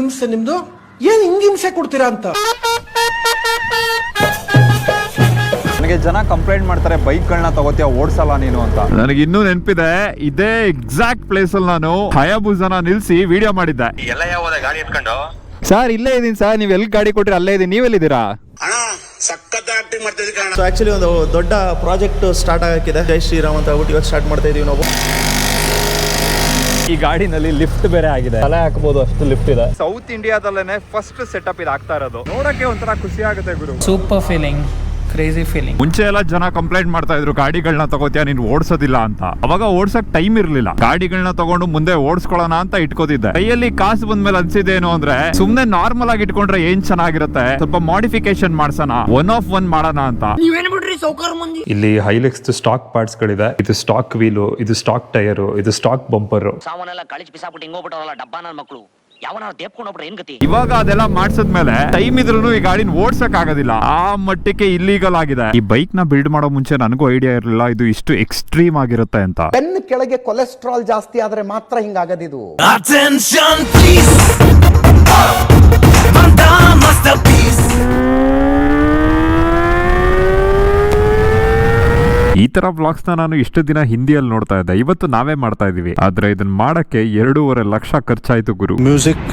ಹಿಂಸೆ ನಿಮ್ದು? ಏನ್ ಹಿಂಗ್ ಹಿಂಸೆ ಕೊಡ್ತೀರಾ ಅಂತ. ನನಗೆ ಜನ ಕಂಪ್ಲೇಂಟ್ ಮಾಡ್ತಾರೆ ಬೈಕ್ಗಳನ್ನ ತಗೋತೀಯ ಓಡಿಸಲ್ಲ ನೀನು ಅಂತ. ನನಗೆ ಇನ್ನೂ ನೆನಪಿದೆ, ಇದೇ ಎಕ್ಸಾಕ್ಟ್ ಪ್ಲೇಸ್ ಅಲ್ಲಿ ನಾನು ಹಯಾಬುಜಾನ ನಿಲ್ಸಿ ವಿಡಿಯೋ ಮಾಡಿದ್ದೆ. ಎಲ್ಲ ಯಾವ ಗಾಡಿ ಎತ್ಕೊಂಡು ಸರ್ ಇಲ್ಲೇ ಇದೀನಿ ಸರ್, ನೀವ್ ಎಲ್ಲಿ ಗಾಡಿ ಕೊಟ್ರಿ ಅಲ್ಲೇ ಇದೀನಿ, ನೀವೆಲ್ಲಿದ್ದೀರಾ? ಸೊ ಆಕ್ಚುಲಿ ಒಂದು ದೊಡ್ಡ ಪ್ರಾಜೆಕ್ಟ್ ಸ್ಟಾರ್ಟ್ ಆಗಕ್ಕಿದೆ, ಜೈ ಶ್ರೀರಾಮ್ ಅಂತ ಹೇಳ್ಬಿಟ್ಟು ಇವತ್ತು ಸ್ಟಾರ್ಟ್ ಮಾಡ್ತಾ ಇದೀವಿ ನಾವು. ಈ ಗಾಡಿನಲ್ಲಿ ಲಿಫ್ಟ್ ಬೇರೆ ಆಗಿದೆ, ತಲೆ ಹಾಕಬಹುದು ಅಷ್ಟು ಲಿಫ್ಟ್ ಇದೆ. ಸೌತ್ ಇಂಡಿಯಾದಲ್ಲೇನೆ ಫಸ್ಟ್ ಸೆಟಪ್ ಇದು ಆಗ್ತಾ ಇರೋದು. ನೋಡಕ್ಕೆ ಒಂಥರ ಖುಷಿ ಆಗುತ್ತೆ ಗುರು. Super feeling, crazy feeling. ಮುಂಚೆ ಎಲ್ಲ ಜನ ಕಂಪ್ಲೇಂಟ್ ಮಾಡ್ತಾ ಇದ್ರು ಗಾಡಿಗಳನ್ನ ತಗೋತಿಯಾ ನೀನ್ ಓಡಿಸೋದಿಲ್ಲ ಅಂತ. ಅವಾಗ ಓಡ್ಸಕ್ ಟೈಮ್ ಇರ್ಲಿಲ್ಲ, ಗಾಡಿಗಳನ್ನ ತಗೊಂಡು ಮುಂದೆ ಓಡಿಸ್ಕೊಳ್ಳೋಣ ಅಂತ ಇಟ್ಕೋತಿದ್ದೆ. ಕೈಯಲ್ಲಿ ಕಾಸು ಬಂದ್ಮೇಲೆ ಅನ್ಸಿದೇನು ಅಂದ್ರೆ ಸುಮ್ನೆ ನಾರ್ಮಲ್ ಆಗಿ ಇಟ್ಕೊಂಡ್ರೆ ಏನ್ ಚೆನ್ನಾಗಿರುತ್ತೆ, ಸ್ವಲ್ಪ ಮಾಡಿಫಿಕೇಶನ್ ಮಾಡ್ಸೋಣ, ಒನ್ ಆಫ್ ಒನ್ ಮಾಡೋಣ ಅಂತ. ಇಲ್ಲಿ ಹೈಲೆಕ್ಸ್ ಸ್ಟಾಕ್ ಪಾರ್ಟ್ಸ್ ಗಳಿದೆ. ಇದು ಸ್ಟಾಕ್ ವೀಲು, ಇದು ಸ್ಟಾಕ್ ಟೈರ್, ಇದು ಸ್ಟಾಕ್ ಬಂಪರ್. ಸಾವನ್ನೆಲ್ಲ ಕಳಿಸಿ ಬಿಸಾಬಿಟ್ಟು ಹಿಂಗೋಗ್ಬಿಟ್ಟವಲ್ಲ ಡಬ್ಬ ನನ್ನ ಮಕ್ಕಳು. ಯಾವನಾರು ದೇಪ್ಕೊಂಡೋಗ್ಬಿಟ್ರೆ ಏನ್ ಗತಿ? ಇವಾಗ ಅದೆಲ್ಲ ಮಾಡ್ಸದ್ಮೇಲೆ ಟೈಮ್ ಇದ್ರೂ ಈ ಗಾಡಿನ ಓಡ್ಸಕ್ ಆಗೋದಿಲ್ಲ, ಆ ಮಟ್ಟಕ್ಕೆ ಇಲ್ಲೀಗಲ್ ಆಗಿದೆ. ಈ ಬೈಕ್ ನ ಬಿಲ್ಡ್ ಮಾಡೋ ಮುಂಚೆ ನನಗೂ ಐಡಿಯಾ ಇರಲಿಲ್ಲ ಇದು ಇಷ್ಟು ಎಕ್ಸ್ಟ್ರೀಮ್ ಆಗಿರುತ್ತೆ ಅಂತ. ಬೆನ್ನು ಕೆಳಗೆ ಕೊಲೆಸ್ಟ್ರಾಲ್ ಜಾಸ್ತಿ ಆದ್ರೆ ಮಾತ್ರ ಹಿಂಗಾಗದಿದು. ಈ ತರ ಬ್ಲಾಗ್ಸ್ ನಾನು ಇಷ್ಟು ದಿನ ಹಿಂದಿಯಲ್ಲಿ ನೋಡ್ತಾ ಇದ್ದೆ, ಇವತ್ತು ನಾವೇ ಮಾಡ್ತಾ ಇದೀವಿ. ಆದ್ರೆ ಇದನ್ನ ಮಾಡಕ್ಕೆ 2.5 ಲಕ್ಷ ಖರ್ಚಾಯ್ತು ಗುರು. ಮ್ಯೂಸಿಕ್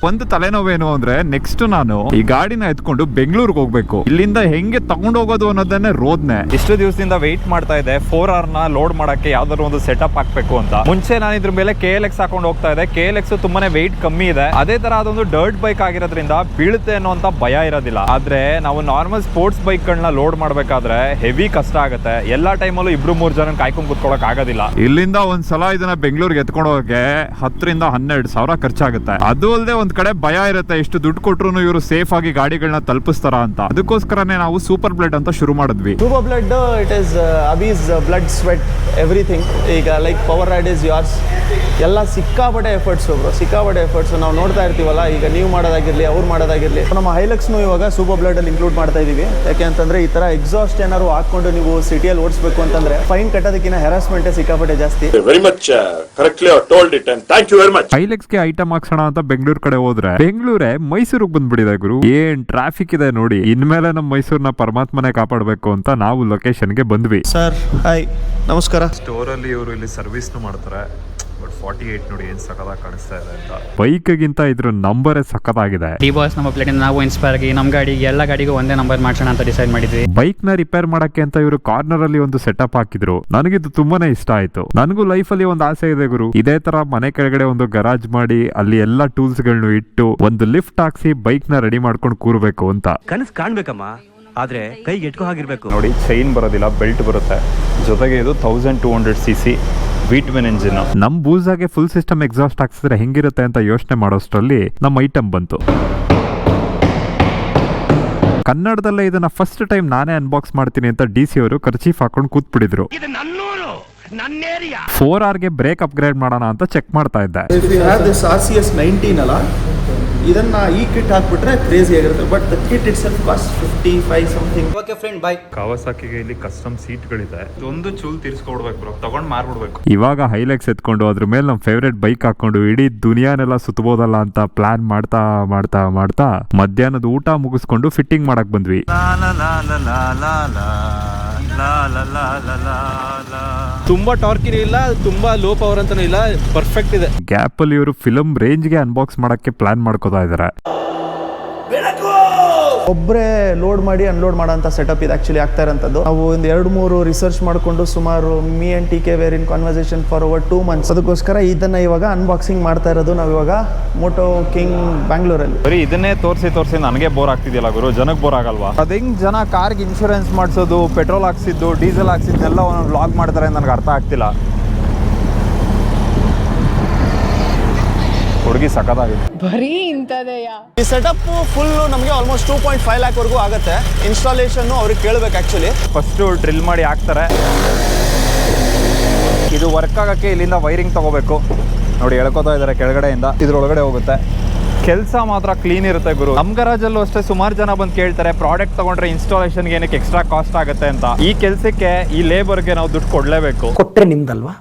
ಒಂದು ತಲೆನೋವೇನು ಅಂದ್ರೆ ನೆಕ್ಸ್ಟ್ ನಾನು ಈ ಗಾಡಿನ ಎತ್ಕೊಂಡು ಬೆಂಗಳೂರಿಗೆ ಹೋಗ್ಬೇಕು. ಇಲ್ಲಿಂದ ಹೆಂಗೆ ತಗೊಂಡು ಹೋಗೋದು ಅನ್ನೋದನ್ನೇ ರೋದ್ನೆ. ಇಷ್ಟು ದಿವಸದಿಂದ ವೆಯ್ಟ್ ಮಾಡ್ತಾ ಇದೆ 4R ನ ಲೋಡ್ ಮಾಡಕ್ಕೆ ಯಾವ್ದಾದ್ರು ಒಂದು ಸೆಟಪ್ ಹಾಕ್ಬೇಕು ಅಂತ. ಮುಂಚೆ ನಾನು ಇದ್ರ ಮೇಲೆ KLX ಹಾಕೊಂಡು ಹೋಗ್ತಾ ಇದೆ. KLX ತುಂಬಾನೇ ವೆಯ್ಟ್ ಕಮ್ಮಿ ಇದೆ. ಅದೇ ತರ ಅದೊಂದು ಡರ್ಟ್ ಬೈಕ್ ಆಗಿರೋದ್ರಿಂದ ಬೀಳುತ್ತೆ ಅನ್ನೋಂತ ಭಯ ಇರೋದಿಲ್ಲ. ಆದ್ರೆ ನಾವು ನಾರ್ಮಲ್ ಸ್ಪೋರ್ಟ್ಸ್ ಬೈಕ್ ಗಳನ್ನ ಲೋಡ್ ಮಾಡ್ಬೇಕಾದ್ರೆ ಹೆವಿ ಕಷ್ಟ ಆಗುತ್ತೆ. ಎಲ್ಲಾ ಟೈಮಲ್ಲೂ 2-3 ಜನ ಕಾಯ್ಕೊಂಡ್ ಕುತ್ಕೊಳಕ್ ಆಗೋದಿಲ್ಲ. ಇಲ್ಲಿಂದ ಒಂದ್ಸಲ ಇದನ್ನ ಬೆಂಗಳೂರಿಗೆ ಎತ್ಕೊಂಡು ಹೋಗಕ್ಕೆ 10,000 to 12,000 ಖರ್ಚಾಗುತ್ತೆ. ಅದು ಅಲ್ಲದೆ ಒಂದ್ ಕಡೆ ಭಯ ಇರುತ್ತೆ, ಎಷ್ಟು ದುಡ್ಡು ಕೊಟ್ರು ಇವರು ಸೇಫ್ ಆಗಿ ಗಾಡಿಗಳನ್ನ ತಲುಪಿಸ್ತಾರ ಅಂತ. ಅದಕ್ಕೋಸ್ಕರನೇ ನಾವು ಸೂಪರ್ ಬ್ಲಡ್ ಅಂತ ಶುರು ಮಾಡಿದ್ವಿ. ಸೂಪರ್ ಬ್ಲಡ್, ಇಟ್ ಇಸ್ ಅಬೀಸ್ ಬ್ಲಡ್ ಸ್ವೆಟ್ ಎವ್ರಿಥಿಂಗ್. ಈಗ like power ride is yours. ಎಲ್ಲ ಸಿಕ್ಕಾಪಟ್ಟೆ ಎಫರ್ಟ್ಸ್ ಬ್ರೋ, ಸಿಕ್ಕಾಪಟ್ಟೆ ಎಫರ್ಟ್ಸ್ ನಾವು ನೋಡ್ತಾ ಇರ್ತೀವಲ್ಲ. ಈಗ ನೀವು ಮಾಡೋದಾಗಿರ್ಲಿ, ಅವ್ರು ಮಾಡೋದಾಗಿರ್ಲಿ. ನಮ್ಮ ಹೈಲಕ್ಸ್ನು ಇವಾಗ ಸೂಪರ್ ಬ್ಲಡ್ ಅಲ್ಲಿ ಇನ್ಕ್ಲೂಡ್ ಮಾಡ್ತಾ ಇದೀವಿ. ಯಾಕೆ ಅಂತಂದ್ರೆ ಈ ತರ ಎಕ್ಸಾಸ್ಟ್ ಏನಾದ್ರು ಹಾಕೊಂಡು ನೀವು ಸಿಟಿಯಲ್ಲಿ ಓಡಿಸ್ಬೇಕು ಅಂತಂದ್ರೆ ಫೈನ್ ಕಟ್ಟೋದಕ್ಕಿಂತ ಹೆರಾಸ್ಮೆಂಟ್ ಸಿಕ್ಕಾಪಟ್ಟೆ ಜಾಸ್ತಿ. Very much correctly told it and thank you very much. Hilux ಗೆ ಐಟಮ್ ಹಾಕ್ಸೋಣ ಅಂತ ಬೆಂಗಳೂರು ಕಡೆ ಹೋದ್ರೆ ಬೆಂಗಳೂರೇ ಮೈಸೂರಿಗೆ ಬಂದ್ಬಿಟ್ಟಿದೆ ಗುರು. ಏನ್ ಟ್ರಾಫಿಕ್ ಇದೆ ನೋಡಿ. ಇನ್ಮೇಲೆ ನಮ್ಮ ಮೈಸೂರ್ನ ಪರಮಾತ್ಮನೇ ಕಾಪಾಡಬೇಕು ಅಂತ ನಾವು ಲೊಕೇಶನ್ ಗೆ ಬಂದ್ವಿ. ಸರ್ ಹಾಯ್, ನಮಸ್ಕಾರ. ಸ್ಟೋರ್ ಅಲ್ಲಿ ಇವರು ಇಲ್ಲಿ ಸರ್ವಿಸ್ ಮಾಡ್ತಾರೆ. 48 ನೋಡಿ ಏನ್ ಸಖತ್ತಾಗಿ ಕಾಣಿಸ್ತಾ ಇದೆ ಅಂತ. ಬೈಕ್ ಗಿಂತ ಇದ್ರ ನಂಬರೇ ಸಖತ್ತಾಗಿದೆ. ಡಿ-ಬಾಸ್ ನಮ್ಮ ಪ್ಲೇಟ್ ನಾವು ಇನ್ಸ್ಪೈರ್ ಆಗಿ ನಮ್ಮ ಗಾಡಿಗೆ ಎಲ್ಲ ಗಾಡಿಗೂ ಒಂದೇ ನಂಬರ್ ಮಾಡ್ಸೋಣ ಅಂತ ಡಿಸೈಡ್ ಮಾಡಿದ್ವಿ. ಬೈಕ್ ನ ರಿಪೇರ್ ಮಾಡಕ್ಕೆ ಅಂತ ಇವರು ಕಾರ್ನರ್ ಅಲ್ಲಿ ಒಂದು ಸೆಟಪ್ ಹಾಕಿದ್ರು. ನನಗಿದು ತುಂಬಾನೇ ಇಷ್ಟ ಆಯ್ತು. ನನಗೂ ಲೈಫ್ ಅಲ್ಲಿ ಒಂದು ಆಸೆ ಇದೆ ಗುರು, ಇದೇ ತರ ಮನೆ ಕೆಳಗಡೆ ಒಂದು ಗರಾಜ್ ಮಾಡಿ ಅಲ್ಲಿ ಎಲ್ಲಾ ಟೂಲ್ಸ್ ಗಳನ್ನು ಇಟ್ಟು ಒಂದು ಲಿಫ್ಟ್ ಹಾಕ್ಸಿ ಬೈಕ್ ನ ರೆಡಿ ಮಾಡ್ಕೊಂಡು ಕೂರ್ಬೇಕು ಅಂತ. ಕನಸು ಕಾಣ್ಬೇಕಮ್ಮ, ಆದ್ರೆ ಕೈಗೆ ಎಟ್ಕೋ ಹಾಗಿರ್ಬೇಕು. ನೋಡಿ ಚೈನ್ ಬರೋದಿಲ್ಲ, ಬೆಲ್ಟ್ ಬರುತ್ತೆ. ಜೊತೆಗೆ ಇದು 1200cc V12 ಎಂಜಿನ್. ನಮ್ ಬೂಸಾಗೆ ಫುಲ್ ಸಿಸ್ಟಮ್ ಎಕ್ಸಾಸ್ಟ್ ಹಾಕ್ಸಿದ್ರೆ ಹೆಂಗಿರುತ್ತೆ ಅಂತ ಯೋಚನೆ ಮಾಡೋಷ್ಟರಲ್ಲಿ ನಮ್ಮ ಐಟಮ್ ಬಂತು. ಕನ್ನಡದಲ್ಲೇ ಇದನ್ನ ಫಸ್ಟ್ ಟೈಮ್ ನಾನೇ ಅನ್ಬಾಕ್ಸ್ ಮಾಡ್ತೀನಿ ಅಂತ DC ಅವರು ಕರ್ಚೀಫ್ ಹಾಕೊಂಡು ಕೂತ್ಬಿಟ್ಟಿದ್ರು. 4R ಗೆ ಬ್ರೇಕ್ ಅಪ್ಗ್ರೇಡ್ ಮಾಡೋಣ ಅಂತ ಚೆಕ್ ಮಾಡ್ತಾ ಇದ್ದೆ. RCS 19 ಅಲ್ಲ, ಇದನ್ನ ಈ ಕಿಟ್ ಹಾಕ್ಬಿಟ್ರೆ ಕ್ರೇಜಿ ಆಗಿರುತ್ತೆ. But the kit itself cost 55 something. Okay friend, bye. ಕಾವಾಸಾಕಿಗೆ ಇಲ್ಲಿ ಕಸ್ಟಮ್ ಸೀಟ್ಗಳಿದೆ. ಒಂದು ಚೂಲ್ ತೀರ್ಸ್ಕೊಡ್ಬೇಕು ಬ್ರೋ, ತಗೊಂಡ್ ಮಾರ್ಬಿಡ್ಬೇಕು. ಇವಾಗ ಹೈಲೆಕ್ಸ್ ಎತ್ಕೊಂಡು ಅದ್ರ ಮೇಲೆ ನಮ್ಮ ಫೇವ್ರೇಟ್ ಬೈಕ್ ಹಾಕೊಂಡು ಇಡೀ ದುನಿಯಾನೆಲ್ಲ ಸುತ್ತಬೋದಲ್ಲ ಅಂತ ಪ್ಲಾನ್ ಮಾಡ್ತಾ ಮಾಡ್ತಾ ಮಾಡ್ತಾ ಮಧ್ಯಾಹ್ನದ ಊಟ ಮುಗಿಸ್ಕೊಂಡು ಫಿಟ್ಟಿಂಗ್ ಮಾಡಕ್ ಬಂದ್ವಿ. ತುಂಬಾ ಟಾರ್ಕಿನ ಇಲ್ಲ, ತುಂಬಾ ಲೋ ಪವರ್ ಅಂತಾನೂ ಇಲ್ಲ, ಪರ್ಫೆಕ್ಟ್ ಇದೆ. ಗ್ಯಾಪ್ ಅಲ್ಲಿ ಇವರು ಫಿಲಂ ರೇಂಜ್ ಗೆ ಅನ್ಬಾಕ್ಸ್ ಮಾಡಕ್ಕೆ ಪ್ಲಾನ್ ಮಾಡ್ಕೋತಾ ಇದಾರೆ. ಒಬ್ಬರೇ ಲೋಡ್ ಮಾಡಿ ಅನ್ಲೋಡ್ ಮಾಡೋ ಅಂತ ಸೆಟಪ್ ಇದು ಆಕ್ಚುಲಿ ಆಗ್ತಾ ಇರೋಂಥದ್ದು. ನಾವು ಒಂದು 2-3 ರಿಸರ್ಚ್ ಮಾಡಿಕೊಂಡು ಸುಮಾರು me and TK were in conversation for over 2 months. ಅದಕ್ಕೋಸ್ಕರ ಇದನ್ನ ಇವಾಗ ಅನ್ಬಾಕ್ಸಿಂಗ್ ಮಾಡ್ತಾ ಇರೋದು ನಾವು ಇವಾಗ ಮೋಟೋ ಕಿಂಗ್ ಬ್ಯಾಂಗ್ಳೂರಲ್ಲಿ. ಬರೀ ಇದನ್ನೇ ತೋರಿಸಿ ನನಗೆ ಬೋರ್ ಆಗ್ತಿದೆಯಲ್ಲ ಗುರು, ಜನಕ್ಕೆ ಬೋರ್ ಆಗಲ್ವಾ? ಅದ ಹೆಂಗ್ ಜನ ಕಾರ್ಗೆ ಇನ್ಶೂರೆನ್ಸ್ ಮಾಡಿಸೋದು, ಪೆಟ್ರೋಲ್ ಹಾಕ್ಸಿದ್ದು, ಡೀಸೆಲ್ ಹಾಕ್ಸಿದ್ದೆಲ್ಲ ಒಂದೊಂದು ವ್ಲಾಗ್ ಮಾಡ್ತಾರೆ ನನಗೆ ಅರ್ಥ ಆಗ್ತಿಲ್ಲ. ಹುಡುಗಿ ಸಖತ್ತಾಗಿದೆ. ಬರೀ ಇಂಥದೆಯಾ? ಈ ಸೆಟಪ್ ಫುಲ್ ನಮಗೆ ಆಲ್ಮೋಸ್ಟ್ 2.5 lakh ವರೆಗೂ ಆಗುತ್ತೆ. ಇನ್ಸ್ಟಾಲೇಷನ್ ಅವ್ರಿಗೆ ಕೇಳಬೇಕು ಆಕ್ಚುಲಿ. ಫಸ್ಟ್ ಡ್ರಿಲ್ ಮಾಡಿ ಹಾಕ್ತಾರೆ. ಇದು ವರ್ಕ್ ಆಗಕ್ಕೆ ಇಲ್ಲಿಂದ ವೈರಿಂಗ್ ತಗೋಬೇಕು. ನೋಡಿ ಎಳ್ಕೋತಾ ಇದ್ದಾರೆ ಕೆಳಗಡೆಯಿಂದ, ಇದ್ರೊಳಗಡೆ ಹೋಗುತ್ತೆ. ಕೆಲಸ ಮಾತ್ರ ಕ್ಲೀನ್ ಇರುತ್ತೆ ಗುರು. ನಮ್ ಗರಾಜಲ್ಲೂ ಅಷ್ಟೇ ಸುಮಾರು ಜನ ಬಂದು ಕೇಳ್ತಾರೆ ಪ್ರಾಡಕ್ಟ್ ತಗೊಂಡ್ರೆ ಇನ್ಸ್ಟಾಲೇಷನ್ ಏನಕ್ಕೆ ಎಕ್ಸ್ಟ್ರಾ ಕಾಸ್ಟ್ ಆಗುತ್ತೆ ಅಂತ. ಈ ಕೆಲಸಕ್ಕೆ ಈ ಲೇಬರ್ಗೆ ನಾವು ದುಡ್ಡು ಕೊಡ್ಲೇಬೇಕು. ಕೊಟ್ರೆ ನಿಮ್ದಲ್ವಾ,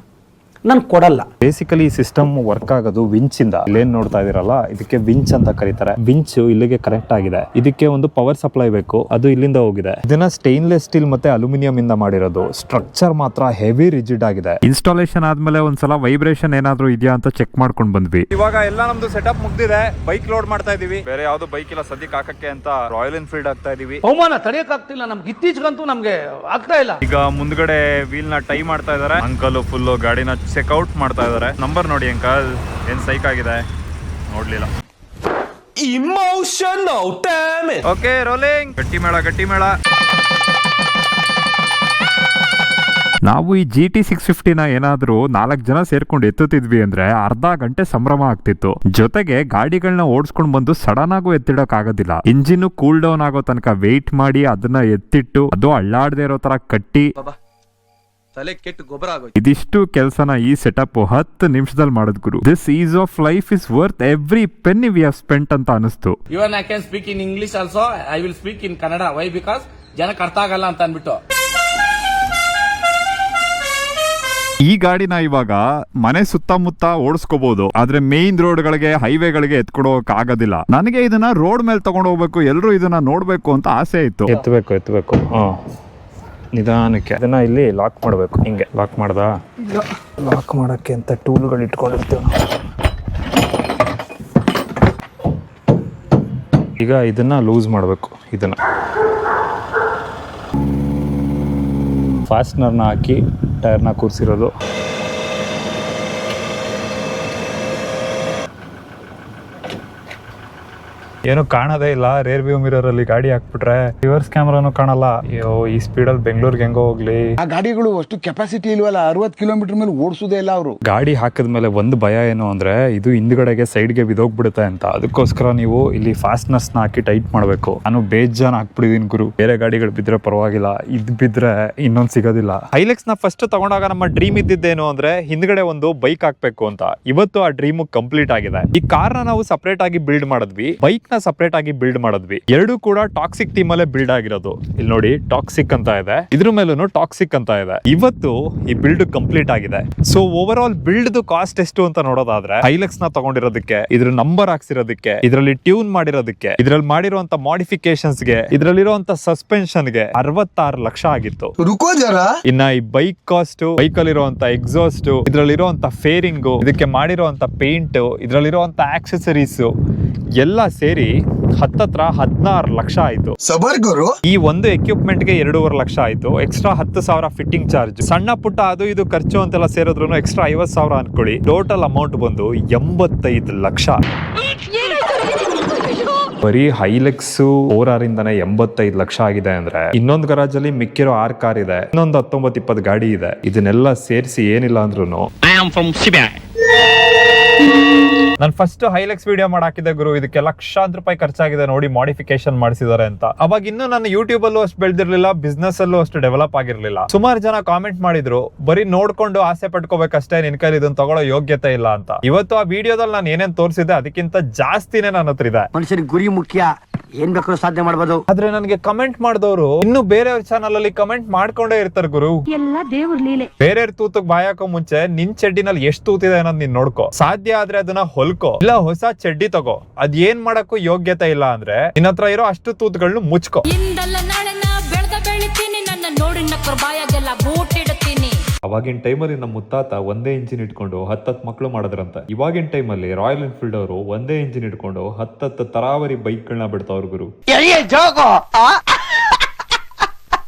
ನಾನು ಕೊಡಲ್ಲ. ಬೇಸಿಕಲಿ ಈ ಸಿಸ್ಟಮ್ ವರ್ಕ್ ಆಗೋದು ವಿಂಚ್ ಇಂದ. ಇಲ್ಲೇನ್ ನೋಡ್ತಾ ಇದೀರಲ್ಲ, ಇದಕ್ಕೆ ವಿಂಚ್ ಅಂತ ಕರೀತಾರೆ. ವಿಂಚ್ ಇಲ್ಲಿಗೆ ಕರೆಕ್ಟ್ ಆಗಿದೆ. ಇದಕ್ಕೆ ಒಂದು ಪವರ್ ಸಪ್ಲೈ ಬೇಕು, ಅದು ಇಲ್ಲಿಂದ ಹೋಗಿದೆ. ಇದನ್ನ ಸ್ಟೇನ್ಲೆಸ್ ಸ್ಟೀಲ್ ಮತ್ತೆ ಅಲ್ಯೂಮಿನಿಯಂ ಇಂದ ಮಾಡಿರೋದು. ಸ್ಟ್ರಕ್ಚರ್ ಮಾತ್ರ ಹೆವಿ ರಿಜಿಡ್ ಆಗಿದೆ. ಇನ್ಸ್ಟಾಲೇಷನ್ ಆದ್ಮೇಲೆ ಒಂದ್ಸಲ ವೈಬ್ರೇಷನ್ ಏನಾದ್ರೂ ಇದೆಯಾ ಅಂತ ಚೆಕ್ ಮಾಡ್ಕೊಂಡು ಬಂದ್ವಿ. ಇವಾಗ ಎಲ್ಲ ನಮ್ದು ಸೆಟಪ್ ಮುಗ್ದಿದೆ. ಬೈಕ್ ಲೋಡ್ ಮಾಡ್ತಾ ಇದೀವಿ. ಬೇರೆ ಯಾವ್ದು ಬೈಕ್ ಇಲ್ಲ ಸದ್ಯಕ್ಕೆ ಹಾಕಕ್ಕೆ ಅಂತ ರಾಯಲ್ ಎನ್ಫೀಲ್ಡ್ ಆಗ್ತಾ ಇದೀವಿ. ಅವಮಾನ ತಡೆಯಕ್ಕಾಗ್ತಿಲ್ಲ ನಮ್ಗೆ, ಇತ್ತೀಚೆಗಂತೂ ನಮ್ಗೆ ಆಗ್ತಾ ಇಲ್ಲ. ಈಗ ಮುಂದ್ಗಡೆ ವೀಲ್ ನ ಟೈ ಮಾಡ್ತಾ ಇದಾರೆ. ಅಂಕಲ್ ಫುಲ್ ಗಾಡಿನ ಚೆಕ್ಔಟ್ ಮಾಡ್ತಾ ಇದಾರೆ. ನಂಬರ್ ನೋಡಿ ಅಂಕಲ್, ಏನ್ ಸೈಕ್ ಆಗಿದೆ ನೋಡ್ಲಿಲ್ಲ. Emotional damage. Okay rolling. ಗಟ್ಟಿ ಮೇಳ. ನಾವು ಈ GT 650ನ ಏನಾದ್ರೂ 4 ಜನ ಸೇರ್ಕೊಂಡು ಎತ್ತುತ್ತಿದ್ವಿ ಅಂದ್ರೆ ಅರ್ಧ ಗಂಟೆ ಸಂಭ್ರಮ ಆಗ್ತಿತ್ತು. ಜೊತೆಗೆ ಗಾಡಿಗಳನ್ನ ಓಡಿಸ್ಕೊಂಡು ಬಂದು ಸಡನ್ ಆಗು ಎತ್ತಿಡಕ್ ಆಗೋದಿಲ್ಲ. ಇಂಜಿನ್ ಕೂಲ್ ಡೌನ್ ಆಗೋ ತನಕ ವೇಟ್ ಮಾಡಿ ಅದನ್ನ ಎತ್ತಿಟ್ಟು ಅದು ಅಳ್ಳಾಡದೆ ಇರೋ ತರ ಕಟ್ಟಿ ಇದಿಷ್ಟು ಕೆಲಸನ ಈ ಸೆಟಪ್ 10 ನಿಮಿಷದಲ್ಲಿ ಮಾಡಿದ್ ಗುರು. This is of life is worth every penny we have spent ಅಂತ ಅನಿಸ್ತು. Even I can speak in English also. I will speak in Kannada. Why? Because ಜನಕ್ಕೆ ಅರ್ಥ ಆಗಲ್ಲ ಅಂತ ಅನ್ಬಿಟ್ಟು. ಈ ಗಾಡಿನ ಇವಾಗ ಮನೆ ಸುತ್ತಮುತ್ತ ಓಡಿಸ್ಕೋಬಹುದು, ಆದ್ರೆ ಮೇನ್ ರೋಡ್ಗಳಿಗೆ ಹೈವೇಗಳಿಗೆ ಎತ್ಕೊಡೋಕ್ ಆಗೋದಿಲ್ಲ. ನನಗೆ ಇದನ್ನ ರೋಡ್ ಮೇಲೆ ತಗೊಂಡು ಹೋಗ್ಬೇಕು, ಎಲ್ಲರೂ ಇದನ್ನ ನೋಡ್ಬೇಕು ಅಂತ ಆಸೆ ಇತ್ತು. ಎತ್ತಬೇಕು ನಿಧಾನಕ್ಕೆ ಅದನ್ನ ಇಲ್ಲಿ ಲಾಕ್ ಮಾಡಬೇಕು. ಹಿಂಗೆ ಲಾಕ್ ಮಾಡ್ದ. ಲಾಕ್ ಮಾಡಕ್ಕೆ ಅಂತ ಟೂಲ್ಗಳು ಇಟ್ಕೊಂಡಿರ್ತೇವೆ. ಈಗ ಇದನ್ನ ಲೂಸ್ ಮಾಡಬೇಕು. ಇದನ್ನ ಫಾಸ್ಟ್ನರ್ನ ಹಾಕಿ ಟೈರ್ನ ಕೂರಿಸಿರೋದು. ಏನು ಕಾಣದೇ ಇಲ್ಲ. ರೇರ್ ವ್ಯೂ ಮಿರರ್ ಅಲ್ಲಿ ಗಾಡಿ ಹಾಕ್ಬಿಟ್ರೆ ರಿವರ್ಸ್ ಕ್ಯಾಮ್ರಾನು ಕಾಣಲ್ಲ. ಅಯ್ಯೋ, ಈ ಸ್ಪೀಡಲ್ಲಿ ಬೆಂಗಳೂರಿಗೆ ಹೆಂಗೋ ಹೋಗ್ಲಿ. ಆ ಗಾಡಿಗಳು ಅಷ್ಟು ಕೆಪಾಸಿಟಿ ಇಲ್ವಲ್ಲ, 60 ಕಿಲೋಮೀಟರ್ ಮೇಲೆ ಓಡಿಸೋದೇ ಇಲ್ಲ ಅವರು. ಗಾಡಿ ಹಾಕಿದ್ಮೇಲೆ ಒಂದು ಭಯ ಏನು ಅಂದ್ರೆ ಇದು ಹಿಂದ್ಗಡೆಗೆ ಸೈಡ್ಗೆ ಬಿದೋಗ್ಬಿಡುತ್ತೆ ಅಂತ. ಅದಕ್ಕೋಸ್ಕರ ನೀವು ಇಲ್ಲಿ ಫಾಸ್ಟ್ನೆಸ್ ನ ಹಾಕಿ ಟೈಟ್ ಮಾಡ್ಬೇಕು. ನಾನು ಬೇಜಾನ್ ಹಾಕ್ಬಿಡಿದೀನಿ ಗುರು. ಬೇರೆ ಗಾಡಿಗಳು ಬಿದ್ರೆ ಪರವಾಗಿಲ್ಲ, ಇದ್ ಬಿದ್ರೆ ಇನ್ನೊಂದು ಸಿಗೋದಿಲ್ಲ. ಹೈಲೆಕ್ಸ್ ನ ಫಸ್ಟ್ ತಗೊಂಡಾಗ ನಮ್ಮ ಡ್ರೀಮ್ ಇದ್ದಿದ್ದೇನು ಅಂದ್ರೆ ಹಿಂದ್ಗಡೆ ಒಂದು ಬೈಕ್ ಹಾಕ್ಬೇಕು ಅಂತ. ಇವತ್ತು ಆ ಡ್ರೀಮ್ ಕಂಪ್ಲೀಟ್ ಆಗಿದೆ. ಈ ಕಾರ್ ನಾವು ಸಪರೇಟ್ ಆಗಿ ಬಿಲ್ಡ್ ಮಾಡಿದ್ವಿ, ಬೈಕ್ ನ ಸಪರೇಟ್ ಆಗಿ ಬಿಲ್ಡ್ ಮಾಡಿದ್ವಿ. ಎರಡು ಕೂಡ ಟಾಕ್ಸಿಕ್ ಟೀಮ್ ಅಲ್ಲೇ ಬಿಲ್ಡ್ ಆಗಿರೋದು. ಇಲ್ಲಿ ನೋಡಿ ಟಾಕ್ಸಿಕ್ ಅಂತ ಇದೆ, ಇದ್ರ ಮೇಲೂ ಟಾಕ್ಸಿಕ್ ಅಂತ ಇದೆ. ಇವತ್ತು ಈ ಬಿಲ್ಡ್ ಕಂಪ್ಲೀಟ್ ಆಗಿದೆ. So over all build cost ಎಷ್ಟು ಅಂತ ನೋಡೋದಾದ್ರೆ ಹೈಲೆಕ್ಸ್ ನ ತಗೊಂಡಿರೋದಕ್ಕೆ, ಇದ್ರ ನಂಬರ್ ಹಾಕ್ಸಿರೋದಕ್ಕೆ, ಇದರಲ್ಲಿ ಟ್ಯೂನ್ ಮಾಡಿರೋದಕ್ಕೆ, ಇದ್ರಲ್ಲಿ ಮಾಡಿರುವಂತ ಮಾಡಿಫಿಕೇಶನ್ಸ್ ಗೆ, ಇದ್ರಲ್ಲಿರುವಂತ ಸಸ್ಪೆನ್ಷನ್ ಗೆ 66 ಲಕ್ಷ ಆಗಿತ್ತು. ಇನ್ನ ಈ ಬೈಕ್ ಕಾಸ್ಟ್, ಬೈಕ್ ಅಲ್ಲಿರುವಂತ ಎಕ್ಸಾಸ್ಟ್, ಇದ್ರಲ್ಲಿರುವಂತ ಫೇರಿಂಗ್, ಇದಕ್ಕೆ ಮಾಡಿರುವಂತ ಪೇಂಟ್, ಇದ್ರಲ್ಲಿರುವಂತ ಆಕ್ಸೆಸರೀಸ್ ಎಲ್ಲ ಸೇರಿ ಹತ್ತತ್ರ 16 ಲಕ್ಷ ಆಯ್ತು. ಈ ಒಂದು ಎಕ್ವಿಪ್ಮೆಂಟ್ ಗೆ 2.5 ಲಕ್ಷ ಆಯ್ತು. ಎಕ್ಸ್ಟ್ರಾ 10,000 ಫಿಟ್ಟಿಂಗ್ ಚಾರ್ಜ್, ಸಣ್ಣ ಪುಟ್ಟ ಅದು ಇದು ಖರ್ಚು ಅಂತೆಲ್ಲ ಸೇರಿದ್ರು ಎಕ್ಸ್ಟ್ರಾ 50,000 ಅನ್ಕೊಳ್ಳಿ. ಟೋಟಲ್ ಅಮೌಂಟ್ ಬಂದು 85 ಲಕ್ಷ. ಬರೀ ಹೈಲೆಕ್ಸ್ 4R ಇಂದಾನೆ 85 ಲಕ್ಷ ಆಗಿದೆ ಅಂದ್ರೆ ಇನ್ನೊಂದು ಗರಾಜ್ ಅಲ್ಲಿ ಮಿಕ್ಕಿರೋ 6 ಕಾರ್ ಇದೆ, ಇನ್ನೊಂದು 19-20 ಗಾಡಿ ಇದೆ. ಇದನ್ನೆಲ್ಲ ಸೇರಿಸಿ ಏನಿಲ್ಲ ಅಂದ್ರೂ ನಾನು ಫಸ್ಟ್ ಹೈಲೆಕ್ಸ್ ವಿಡಿಯೋ ಮಾಡಾಕಿದ್ದೆ ಗುರು. ಇದಕ್ಕೆ ಲಕ್ಷಾಂತರ ರೂಪಾಯಿ ಖರ್ಚಾಗಿದೆ ನೋಡಿ, ಮಾಡಿಫಿಕೇಶನ್ ಮಾಡಿಸಿದ್ದಾರೆ ಅಂತ. ಅವಾಗ ಇನ್ನು ನಾನು ಯೂಟ್ಯೂಬ್ ಅಲ್ಲೂ ಅಷ್ಟು ಬೆಳೆದಿರ್ಲಿಲ್ಲ, ಬಿಸ್ನೆಸ್ ಅಲ್ಲೂ ಅಷ್ಟು ಡೆವಲಪ್ ಆಗಿರ್ಲಿಲ್ಲ. ಸುಮಾರು ಜನ ಕಾಮೆಂಟ್ ಮಾಡಿದ್ರು, ಬರೀ ನೋಡ್ಕೊಂಡು ಆಸೆ ಪಟ್ಕೋಬೇಕಷ್ಟೇ, ನಿನ್ ಕೈಲಿ ಇದನ್ನ ತಗೊಳ್ಳೋ ಯೋಗ್ಯತೆ ಇಲ್ಲ ಅಂತ. ಇವತ್ತು ಆ ವಿಡಿಯೋದಲ್ಲಿ ನಾನು ಏನೇನ್ ತೋರಿಸಿದೆ ಅದಕ್ಕಿಂತ ಜಾಸ್ತಿನೇ ನನ್ನ ಹತ್ರ ಇದೆ. ಮನುಷ್ಯನಿಗೆ ಗುರಿ ಮುಖ್ಯ, ಏನ್ ಬೇಕಾದ್ರೂ ಸಾಧನೆ ಮಾಡಬಹುದು. ಆದ್ರೆ ನನಗೆ ಕಮೆಂಟ್ ಮಾಡಿದವರು ಇನ್ನು ಬೇರೆಯವ್ರ ಚಾನಲ್ ಅಲ್ಲಿ ಕಮೆಂಟ್ ಮಾಡ್ಕೊಂಡೇ ಇರ್ತಾರೆ ಗುರು. ಎಲ್ಲ ದೇವ್ರ ಲೀಲೆ. ಬೇರೆಯವ್ರ ತೂತಕ್ ಬಾಯಾಕೋ ಮುಂಚೆ ನಿನ್ ಚಡ್ಡಿನಲ್ಲಿ ಎಷ್ಟು ತೂತಿದೆ ಅನ್ನೋದು ನೀನ್ ನೋಡ್ಕೋ. ಸಾಧ್ಯ ಆದ್ರೆ ಅದನ್ನ ಹೊಲ್ಕೋ, ಇಲ್ಲ ಹೊಸ ಚಡ್ಡಿ ತಗೋ. ಅದ್ ಏನ್ ಮಾಡಕ್ಕೂ ಯೋಗ್ಯತೆ ಇಲ್ಲ ಅಂದ್ರೆ ನಿನ್ನ ಹತ್ರ ಇರೋ ಅಷ್ಟು ತೂತುಗಳನ್ನ ಮುಚ್ಕೋ. ಅವಾಗಿನ ಟೈಮಲ್ಲಿ ನಮ್ಮ ಮುತ್ತಾತ ಒಂದೇ ಇಂಜಿನ್ ಇಟ್ಕೊಂಡು 10 ಮಕ್ಕಳು ಮಾಡಿದ್ರಂತೆ. ಇವಾಗಿನ ಟೈಮಲ್ಲಿ ರಾಯಲ್ ಎನ್ಫೀಲ್ಡ್ ಅವರು ಒಂದೇ ಇಂಜಿನ್ ಇಟ್ಕೊಂಡು 10 ತರಾವರಿ ಬೈಕ್ ಗಳನ್ನ ಬಿಡ್ತಾವ್ರ ಗುರು.